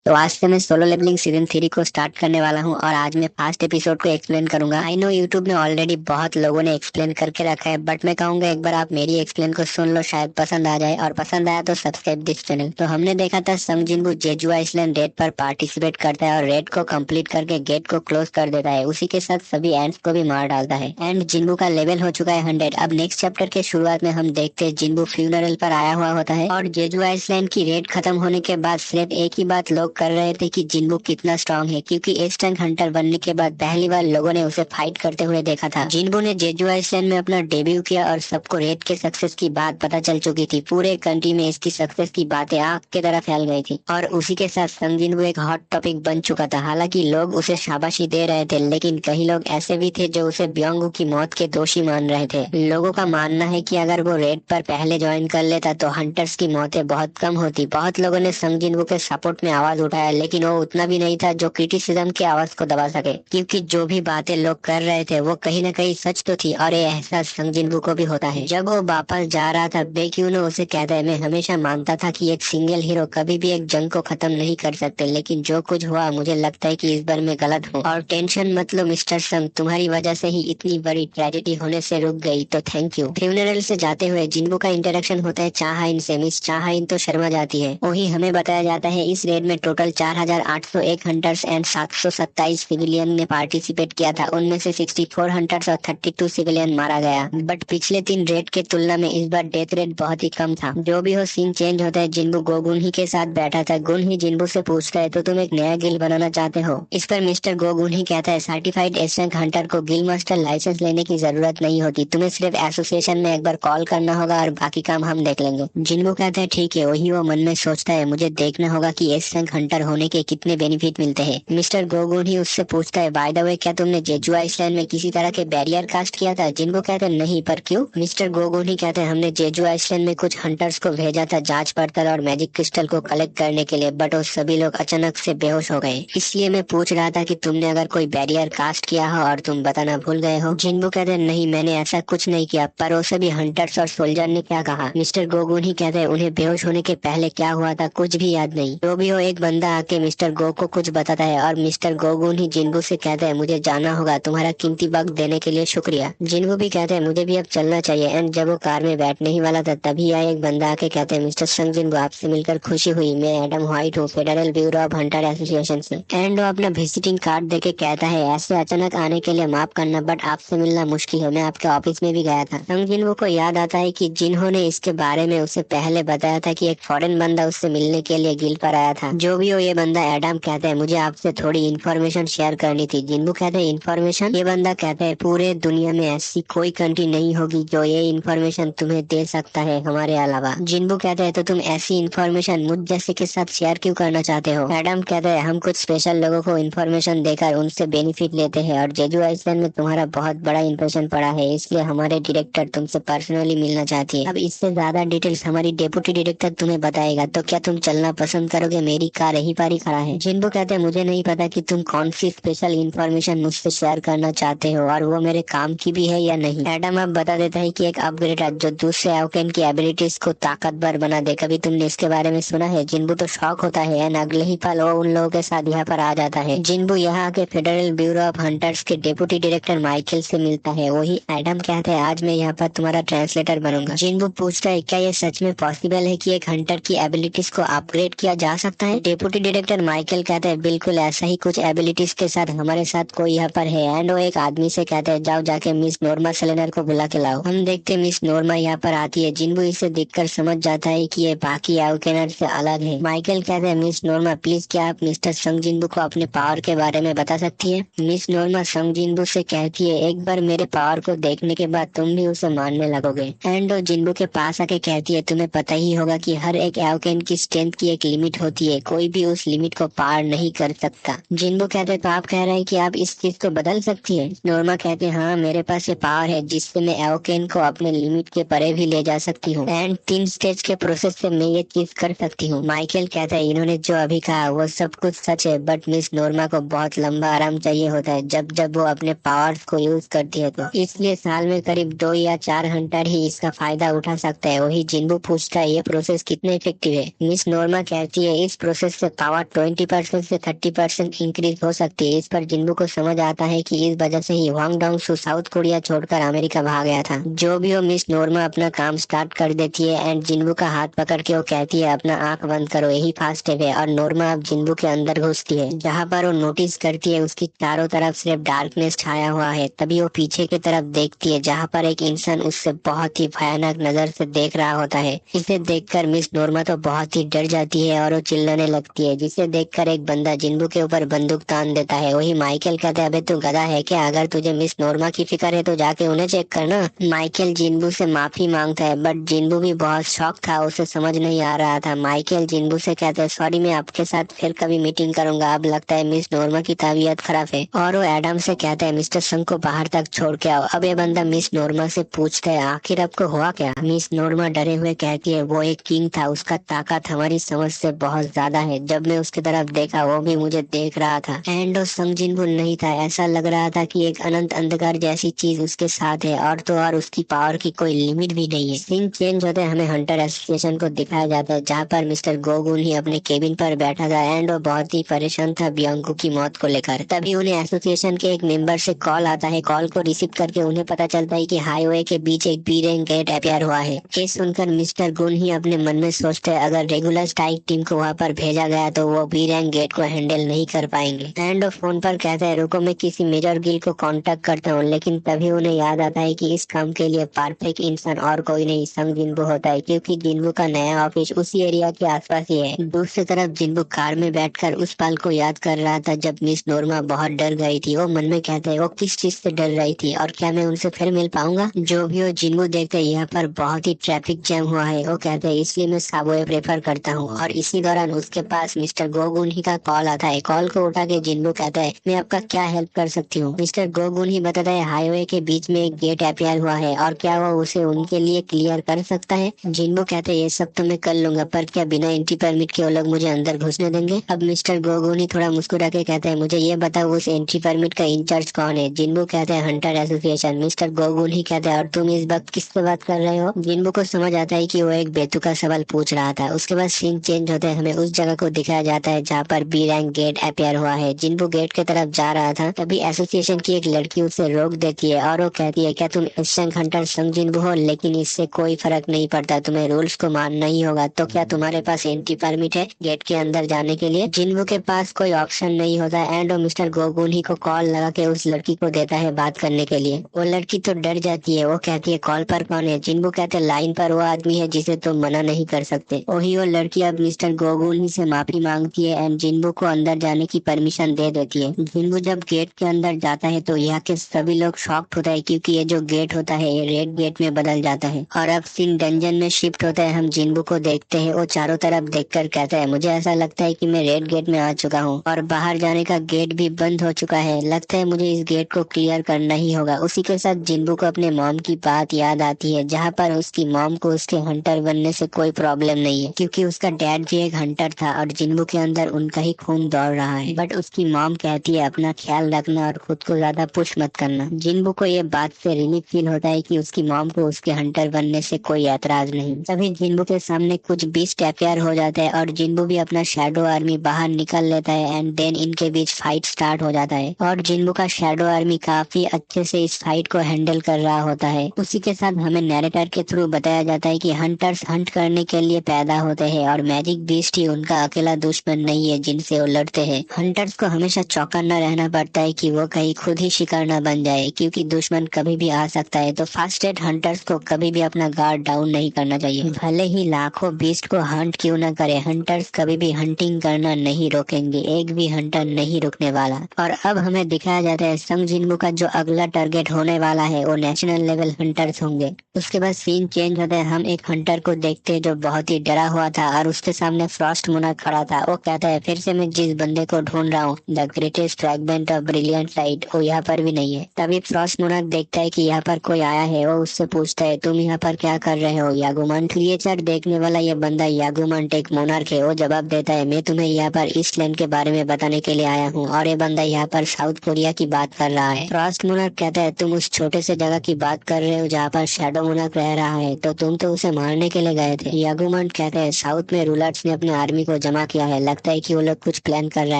तो आज से मैं सोलो लेवलिंग सीजन 3 को स्टार्ट करने वाला हूँ और आज मैं फर्स्ट एपिसोड को एक्सप्लेन करूंगा। आई नो यूट्यूब में ऑलरेडी बहुत लोगों ने एक्सप्लेन करके रखा है, बट मैं कहूंगा एक बार आप मेरी एक्सप्लेन को सुन लो, शायद पसंद आ जाए, और पसंद आया तो सब्सक्राइब दिस चैनल। तो हमने देखा था संग जिनबू जेजू आइसलैंड रेड पर पार्टिसिपेट करता है और रेड को कंप्लीट करके गेट को क्लोज कर देता है। उसी के साथ सभी एंड्स को भी मार डालता है एंड जिनबू का लेवल हो चुका है 100। अब नेक्स्ट चैप्टर के शुरुआत में हम देखते हैं जिनबू फ्यूनरल पर आया हुआ होता है और जेजू आइसलैंड की रेड खत्म होने के बाद सिर्फ एक ही बात लोग कर रहे थे कि जिनबू कितना स्ट्रांग है, क्योंकि एस रैंक हंटर बनने के बाद पहली बार लोगों ने उसे फाइट करते हुए देखा था। जिनबू ने जेजू आइसलैंड में अपना डेब्यू किया और सबको रेड के सक्सेस की बात पता चल चुकी थी। पूरे कंट्री में इसकी सक्सेस की बातें आग की तरह फैल गई थी और उसी के साथ संग जिनबू एक हॉट टॉपिक बन चुका था। हालांकि लोग उसे शाबाशी दे रहे थे, लेकिन कई लोग ऐसे भी थे जो उसे ब्योंगू की मौत के दोषी मान रहे थे। लोगों का मानना है कि अगर वो रेड पर पहले ज्वाइन कर लेता तो हंटर्स की मौतें बहुत कम होती। बहुत लोगों ने संग जिनबू के सपोर्ट में आवाज उठाया, लेकिन वो उतना भी नहीं था जो क्रिटिसिज्म की आवाज को दबा सके, क्योंकि जो भी बातें लोग कर रहे थे वो कहीं न कहीं सच तो थी और ये एहसास संग जिनबू को भी होता है। जब वो वापस जा रहा था, बेक्यूनो उसे कहता है, मैं हमेशा मानता था कि एक सिंगल हीरो कभी भी एक जंग को खत्म नहीं कर सकते, लेकिन जो कुछ हुआ मुझे लगता है कि इस बार मैं गलत हूँ। और टेंशन मत लो मिस्टर संग, तुम्हारी वजह से ही इतनी बड़ी ट्रेजेडी होने से रुक गई, तो थैंक यू। फ्यूनरल से जाते हुए जिनबू का इंटरेक्शन होता है चाहाइन से। मिस चाहाइन तो शर्मा जाती है। वही हमें बताया जाता है इस रेड में टोटल 4801 हंटर्स एंड 727 सिविलियन ने पार्टिसिपेट किया था। उनमें से 64 हंटर्स और 32 सिविलियन मारा गया। बट पिछले 3 रेड के तुलना में इस बार डेथ रेट बहुत ही कम था। जो भी हो, सीन चेंज होता है। जिनबू गोगुन ही के साथ बैठा था। गुन ही जिनबू से पूछता है, तो तुम एक नया गिल बनाना चाहते हो? इस पर मिस्टर गोगुन ही कहता है, सर्टिफाइड एस रैंक हंटर को गिल मास्टर लाइसेंस लेने की जरूरत नहीं होती, तुम्हें सिर्फ एसोसिएशन में एक बार कॉल करना होगा और बाकी काम हम देख लेंगे। जिनबू कहता है ठीक है। वही वो मन में सोचता है, मुझे देखना होगा कि एस रैंक हंटर होने के कितने बेनिफिट मिलते हैं। मिस्टर गोगुन ही उससे पूछता है, बाय द वे क्या तुमने जेजू आइसलैंड में किसी तरह के बैरियर कास्ट किया था? जिनको कहते हैं नहीं, पर क्यों? मिस्टर गोगुन ही कहते हैं, हमने जेजू आइसलैंड में कुछ हंटर्स को भेजा था जांच पड़ताल और मैजिक क्रिस्टल को कलेक्ट करने के लिए, बट वो सभी लोग अचानक से बेहोश हो गए। इसलिए मैं पूछ रहा था कि तुमने अगर कोई बैरियर कास्ट किया हो और तुम बताना भूल गए हो। जिनको कहते हैं नहीं, मैंने ऐसा कुछ नहीं किया। पर वो सभी हंटर्स और सोल्जर ने क्या कहा? मिस्टर गोगुन ही कहते हैं, उन्हें बेहोश होने के पहले क्या हुआ था कुछ भी याद नहीं। जो भी हो, एक बंदा आके मिस्टर गो को कुछ बताता है और मिस्टर गोगुन ही जिनबू से कहते हैं, मुझे जाना होगा, तुम्हारा कीमती वक्त देने के लिए शुक्रिया। जिनबू भी कहते हैं, मुझे भी अब चलना चाहिए। एंड जब वो कार में बैठने ही वाला था, तभी आए एक बंदा आके कहते हैं, मिस्टर संग जिनबू, आपसे मिलकर खुशी हुई। मैं एडम व्हाइट हूँ, federal bureau of Hunter association से। एंड वो अपना विजिटिंग कार्ड देके कहता है, ऐसे अचानक आने के लिए माफ करना, बट आपसे मिलना मुश्किल है। मैं आपके ऑफिस में भी गया था। संग जिनबू को याद आता है कि जिन्होंने इसके बारे में उसे पहले बताया था कि एक फॉरेन बंदा उससे मिलने के लिए गिल पर आया था। जो भी हो, ये बंदा एडम कहता है, मुझे आपसे थोड़ी इन्फॉर्मेशन शेयर करनी थी। जिन्बू कहते हैं, इन्फॉर्मेशन? ये बंदा कहता है, पूरे दुनिया में ऐसी कोई कंट्री नहीं होगी जो ये इन्फॉर्मेशन तुम्हें दे सकता है हमारे अलावा। जिन्बू कहता है, तो तुम ऐसी इन्फॉर्मेशन मुझ जैसे के साथ शेयर क्यों करना चाहते हो? एडम कहता है, हम कुछ स्पेशल लोगों को इन्फॉर्मेशन देकर उनसे बेनिफिट लेते हैं और जेजू आइसलैंड में तुम्हारा बहुत बड़ा इंप्रेशन पड़ा है, इसलिए हमारे डायरेक्टर तुमसे पर्सनली मिलना चाहती है। अब इससे ज्यादा डिटेल्स हमारी डेप्यूटी डायरेक्टर तुम्हें बताएगा, तो क्या तुम चलना पसंद करोगे? मेरी कार यहीं पर ही खड़ा है। जिन्बू कहते हैं, मुझे नहीं पता कि तुम कौन सी स्पेशल इंफॉर्मेशन मुझसे शेयर करना चाहते हो और वो मेरे काम की भी है या नहीं। एडम अब बता देता है कि एक अपग्रेड जो दूसरे एवोकेन की एबिलिटीज को ताकतवर बना दे। कभी तुमने इसके बारे में सुना है? जिन्बू तो शॉक होता है एंड अगले ही पल वो उन लोगों के साथ यहाँ पर आ जाता है। जिन्बू यहाँ आके फेडरल ब्यूरो ऑफ हंटर्स के डेप्यूटी डायरेक्टर माइकल से मिलता है। वही एडम कहते हैं, आज मैं यहाँ पर तुम्हारा ट्रांसलेटर बनूंगा। जिन्बू पूछता है, क्या ये सच में पॉसिबल है कि एक हंटर की एबिलिटीज को अपग्रेड किया जा सकता है? डेप्यूटी डायरेक्टर माइकल कहते हैं, बिल्कुल ऐसा ही कुछ एबिलिटीज के साथ हमारे साथ कोई यहाँ पर है। एंड वो एक आदमी से कहते हैं, जाओ जाके मिस नोर्मा सेलेनर को बुला के लाओ। हम देखते मिस नोर्मा यहाँ पर आती है। जिन्बू इसे देखकर समझ जाता है कि ये बाकी एवोकेनर से अलग है। माइकल कहते हैं, मिस नोर्मा प्लीज, क्या आप मिस्टर संग जिन्बू को अपने पावर के बारे में बता सकती है? मिस नोर्मा संग जिन्बू से कहती है, एक बार मेरे पावर को देखने के बाद तुम भी उसे मानने लगोगे। एंड वो जिन्बू के पास आके कहती है, तुम्हें पता ही होगा कि हर एक एवोकेन की स्ट्रेंथ की एक लिमिट होती है, कोई भी उस लिमिट को पार नहीं कर सकता। जिन्बू कहते हैं, तो आप कह रहे हैं कि आप इस चीज को बदल सकती है? नोर्मा कहते हैं, हाँ, मेरे पास ये पावर है जिससे मैं एवोकेन को अपने लिमिट के परे भी ले जा सकती हूँ एंड 3 स्टेज के प्रोसेस से मैं ये चीज कर सकती हूँ। माइकल कहता है, इन्होंने जो अभी कहा वो सब कुछ सच है, बट मिस नोर्मा को बहुत लंबा आराम चाहिए होता है जब जब वो अपने पावर्स को यूज करती है, तो इसलिए साल में करीब 2 या 4 हंटर ही इसका फायदा उठा सकता है। वही जिन्बू पूछता है, ये प्रोसेस कितने इफेक्टिव है? मिस नोर्मा कहती है, इस प्रोसेस इससे पावर 20% से 30% इंक्रीज हो सकती है। इस पर जिन्बू को समझ आता है कि इस वजह से ही वांग डोंगसू साउथ कोरिया छोड़कर अमेरिका भाग गया था। जो भी हो, मिस नोर्मा अपना काम स्टार्ट कर देती है एंड जिन्बू का हाथ पकड़ के वो कहती है अपना आंख बंद करो, यही फास्ट है। और नोर्मा अब जिन्बू के अंदर घुसती है, जहाँ पर वो नोटिस करती है उसकी चारों तरफ सिर्फ डार्कनेस छाया हुआ है। तभी वो पीछे की तरफ देखती है, जहाँ पर एक इंसान उससे बहुत ही भयानक नजर से देख रहा होता है। इसे देखकर मिस नोर्मा तो बहुत ही डर जाती है और वो चिल्लाने लगती है, जिसे देखकर एक बंदा जिन्बू के ऊपर बंदूक तान देता है। वही माइकल कहता है, अबे तू गधा है क्या? अगर तुझे मिस नोर्मा की फिक्र है तो जाके उन्हें चेक करना। माइकल जिन्बू से माफी मांगता है, बट जिन्बू भी बहुत शॉक था, उसे समझ नहीं आ रहा था। माइकल जिन्बू से कहता है, सॉरी, मैं आपके साथ फिर कभी मीटिंग करूंगा, अब लगता है मिस नोर्मा की तबीयत खराब है। और वो एडम से कहता है, मिस्टर संग को बाहर तक छोड़ के आओ। अब ये बंदा मिस नोर्मा से पूछता है, आखिर आपको हुआ क्या? मिस नोर्मा डरे हुए कहती है, वो एक किंग था, उसका ताकत हमारी समझ से बहुत ज्यादा है। जब मैं उसकी तरफ देखा वो भी मुझे देख रहा था। एंड वो संग जिन्बू नहीं था, ऐसा लग रहा था कि एक अनंत अंधकार जैसी चीज उसके साथ है, और तो और उसकी पावर की कोई लिमिट भी नहीं है। सीन चेंज होते हमें हंटर एसोसिएशन को दिखाया जाता है, जहाँ पर मिस्टर गोगुन ही अपने केबिन पर बैठा था एंड वो बहुत ही परेशान था बियांको की मौत को लेकर। तभी उन्हें एसोसिएशन के एक मेंबर से कॉल आता है। कॉल को रिसीव करके उन्हें पता चलता है कि हाईवे के बीच एक बी रैंक गेट अपियर हुआ है। ये सुनकर मिस्टर गुन ही अपने मन में सोचते हैं, अगर रेगुलर स्ट्राइक टीम को वहाँ पर भेजा गया तो वो बी रैंक गेट को हैंडल नहीं कर पाएंगे। एंड वो फोन पर कहता है, रुको मैं किसी मेजर गिल को कांटेक्ट करता हूँ। लेकिन तभी उन्हें याद आता है कि इस काम के लिए परफेक्ट इंसान और कोई नहीं, संग जिन्बू होता है, क्योंकि जिन्बू का नया ऑफिस उसी एरिया के आसपास ही है। दूसरी तरफ जिन्बू कार में बैठकर उस पल को याद कर रहा था जब मिस नोर्मा बहुत डर गई थी। वो मन में कहता है, वो किस चीज से डर रही थी और क्या मैं उनसे फिर मिल पाऊंगा? जो भी हो, जिन्बू देखते हैं यहाँ पर बहुत ही ट्रैफिक जैम हुआ है। वो कहते हैं, इसलिए मैं सबवे प्रेफर करता हूँ। और इसी दौरान उसके पास मिस्टर गोगुन ही का कॉल आता है। कॉल को उठा के जिन्बू कहता है, मैं आपका क्या हेल्प कर सकती हूँ? मिस्टर गोगुन ही बताता है, हाईवे के बीच में एक गेट अपियर हुआ है और क्या वो उसे उनके लिए क्लियर कर सकता है? जिन्बू कहते हैं, ये सब तो मैं कर लूंगा, पर क्या बिना एंट्री परमिट के वो लोग मुझे अंदर घुसने देंगे? अब मिस्टर गोगुन ही थोड़ा मुस्कुरा के कहता है, मुझे ये बताओ उस एंट्री परमिट का इंचार्ज कौन है? जिन्बू कहते हैं, हंटर एसोसिएशन। मिस्टर गोगुन ही कहते हैं, और तुम इस वक्त किससे बात कर रहे हो? जिन्बू को समझ आता है कि वो एक बेतुका सवाल पूछ रहा था। उसके बाद सीन चेंज होते हैं, हमें उस जगह को दिखाया जाता है जहाँ पर बी रैंक गेट अपियर हुआ है। जिन्बू गेट की तरफ जा रहा था, तभी एसोसिएशन की एक लड़की उसे रोक देती है और वो कहती है, क्या तुम एशियन हंटर संग जिन्बू हो? लेकिन इससे कोई फर्क नहीं पड़ता, तुम्हें रूल्स को मानना ही होगा। तो क्या तुम्हारे पास एंट्री परमिट है गेट के अंदर जाने के लिए? जिन्बू के पास कोई ऑप्शन नहीं होता एंड वो मिस्टर गोगुन ही को कॉल लगा के उस लड़की को देता है बात करने के लिए। वो लड़की तो डर जाती है, वो कहती है, कॉल पर कौन है? जिन्बू कहते हैं, लाइन पर वो आदमी है जिसे तुम मना नहीं कर सकते। वही वो लड़की अब मिस्टर गोगुन ही से माफी मांगती है एंड जिन्बू को अंदर जाने की परमिशन दे देती है। जिन्बू जब गेट के अंदर जाता है तो यहाँ के सभी लोग शॉक्ड होता है, क्योंकि ये जो गेट होता है ये रेड गेट में बदल जाता है। और अब सीन डंजन में शिफ्ट होता है। हम जिन्बू को देखते हैं, वो चारों तरफ देखकर कहता है, मुझे ऐसा लगता है कि मैं रेड गेट में आ चुका हूँ और बाहर जाने का गेट भी बंद हो चुका है। लगता है मुझे इस गेट को क्लियर करना ही होगा। उसी के साथ जिन्बू को अपने मॉम की बात याद आती है, जहाँ पर उसकी मॉम को उसके हंटर बनने से कोई प्रॉब्लम नहीं है, क्योंकि उसका डैड भी एक हंटर था और जिन्बू के अंदर उनका ही खून दौड़ रहा है। बट उसकी मॉम कहती है, अपना ख्याल रखना और खुद को ज्यादा पुश मत करना। जिन्बू को ये बात से रिलीफ फील होता है कि उसकी मॉम को उसके हंटर बनने से कोई ऐतराज नहीं। तभी जिन्बू के सामने कुछ बीस्ट अपियर हो जाता है और जिन्बू भी अपना शैडो आर्मी बाहर निकल लेता है एंड देन इनके बीच फाइट स्टार्ट हो जाता है और जिन्बू का शैडो आर्मी काफी अच्छे से इस फाइट को हैंडल कर रहा होता है। उसी के साथ हमें नैरेटर के थ्रू बताया जाता है कि हंटर्स हंट करने के लिए पैदा होते हैं और मैजिक बीस्ट ही उनका अकेला दुश्मन नहीं है जिनसे वो लड़ते हैं। हंटर्स को हमेशा चौकन्ना रहना पड़ता है कि वो कहीं खुद ही शिकार न बन जाए, क्योंकि दुश्मन कभी भी आ सकता है। तो फास्टेड हंटर्स को कभी भी अपना गार्ड डाउन नहीं करना चाहिए, भले ही लाखों बीस्ट को हंट क्यों न करे। हंटर्स कभी भी हंटिंग करना नहीं रोकेंगे, एक भी हंटर नहीं रुकने वाला। और अब हमें दिखाया जाता है संग जिन्बू का जो अगला टारगेट होने वाला है वो नेशनल लेवल हंटर्स होंगे। उसके बाद सीन चेंज होता है, हम एक हंटर को देखते हैं जो बहुत ही डरा हुआ था और उसके सामने फ्रॉस्ट मोनार्क खड़ा था। वो कहता है, फिर से मैं जिस बंदे को ढूंढ रहा हूँ, the greatest fragment of brilliant light, वो यहाँ पर भी नहीं है। तभी फ्रॉस्ट मोनार्क देखता है कि यहाँ पर कोई आया है। वो उससे पूछता है, तुम यहाँ पर क्या कर रहे हो यागुमन? क्रिएचर देखने वाला ये बंदा यागुमन एक मोनार्क है। वो जवाब देता है, मैं तुम्हें यहाँ पर ईस्टलैंड के बारे में बताने के लिए आया हूँ और ये बंदा यहाँ पर साउथ कोरिया की बात कर रहा है। फ्रॉस्ट मोनार्क कहता है, तुम उस छोटे से जगह की बात कर रहे हो जहाँ पर शैडो मोनार्क रह रहा है, तो तुम तो उसे मारने के लिए गए थे। यागुमन कहते हैं, साउथ में रूलर्स ने अपने आर्मी को जमा किया है। लगता है कि वो लोग कुछ प्लान कर रहा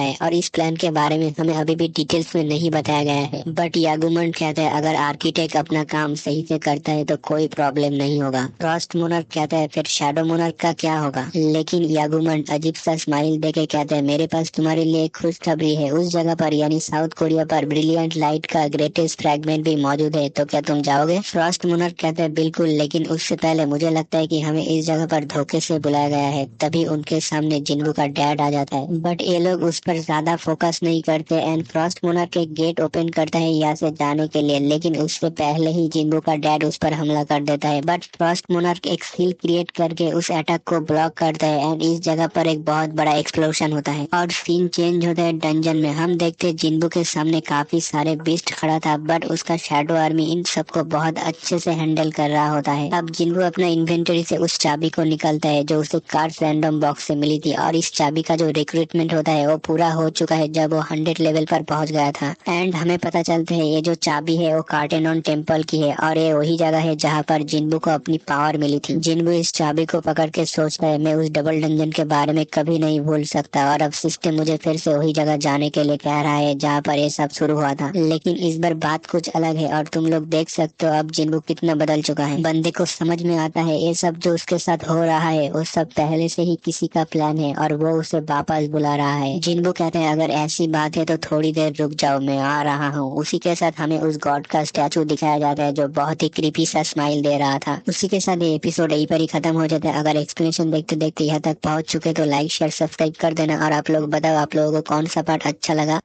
है और इस प्लान के बारे में हमें अभी भी डिटेल्स में नहीं बताया गया है। बट यागुमन कहता है अगर आर्किटेक्ट अपना काम सही से करता है तो कोई प्रॉब्लम नहीं होगा। फ्रॉस्ट मोनार्क कहता है फिर शैडो मोनार्क का क्या होगा, लेकिन यागुमन अजीब सा स्माइल देके कहते हैं मेरे पास तुम्हारे लिए खुशखबरी है। उस जगह पर यानी साउथ कोरिया पर ब्रिलियंट लाइट का ग्रेटेस्ट फ्रैगमेंट भी मौजूद है, तो क्या तुम जाओगे? फ्रॉस्ट मोनार्क कहते हैं बिल्कुल, लेकिन उससे पहले मुझे लगता है कि हमें इस जगह पर धोखे से बुलाया गया है। तभी उनके सामने जिन्बू का डैड आ जाता है, बट ये लोग उस पर ज्यादा फोकस नहीं करते एंड फ्रॉस्ट मोनार्क एक गेट ओपन करता है यहाँ से जाने के लिए, लेकिन उससे पहले ही जिन्बू का डैड उस पर हमला कर देता है। बट फ्रॉस्ट मोनार्क एक सील क्रिएट करके उस अटैक को ब्लॉक करता है एंड इस जगह पर एक बहुत बड़ा एक्सप्लोशन होता है और सीन चेंज होता है डंजन में। हम देखते हैं जिन्बू के सामने काफी सारे बीस्ट खड़ा था, बट उसका शैडो आर्मी इन सबको बहुत अच्छे से हैंडल कर रहा होता है। अब जिन्बू अपना इन्वेंटरी से उस चाबी को निकालता है जो उसे कार्ड्स रैंडम बॉक्स से मिली थी और इस चाबी का जो रिक्रूटमेंट होता है वो पूरा हो चुका है जब वो 100 लेवल पर पहुंच गया था। एंड हमें पता चलता है ये जो चाबी है वो कार्टेनॉन टेम्पल की है और ये वही जगह है जहाँ पर जिन्बू को अपनी पावर मिली थी। जिन्बू इस चाबी को पकड़ के सोचता है मैं उस डबल डंजन के बारे में कभी नहीं भूल सकता और अब सिस्टम मुझे फिर से वही जगह जाने के लिए कह रहा है जहाँ पर ये सब शुरू हुआ था। लेकिन इस बार बात कुछ अलग है और तुम लोग देख सकते हो अब जिन्बू कितना बदल चुका है। बंदे को समझ में आता है ये सब जो उसके साथ हो रहा है वो सब पहले से ही किसी का प्लान है और वो उसे वापस बुला रहा है। जिन्बू कहते हैं अगर ऐसी बात है तो थोड़ी देर रुक जाओ, मैं आ रहा हूँ। उसी के साथ हमें उस गॉड का स्टैचू दिखाया जाता है जो बहुत ही क्रीपी सा स्माइल दे रहा था। उसी के साथ ये एपिसोड यहीं पर ही खत्म हो जाता है। अगर एक्सप्लेनेशन देखते देखते यहाँ तक पहुंच चुके तो लाइक शेयर सब्सक्राइब कर देना और आप लोग बताओ आप लोगों को कौन सा पार्ट अच्छा लगा।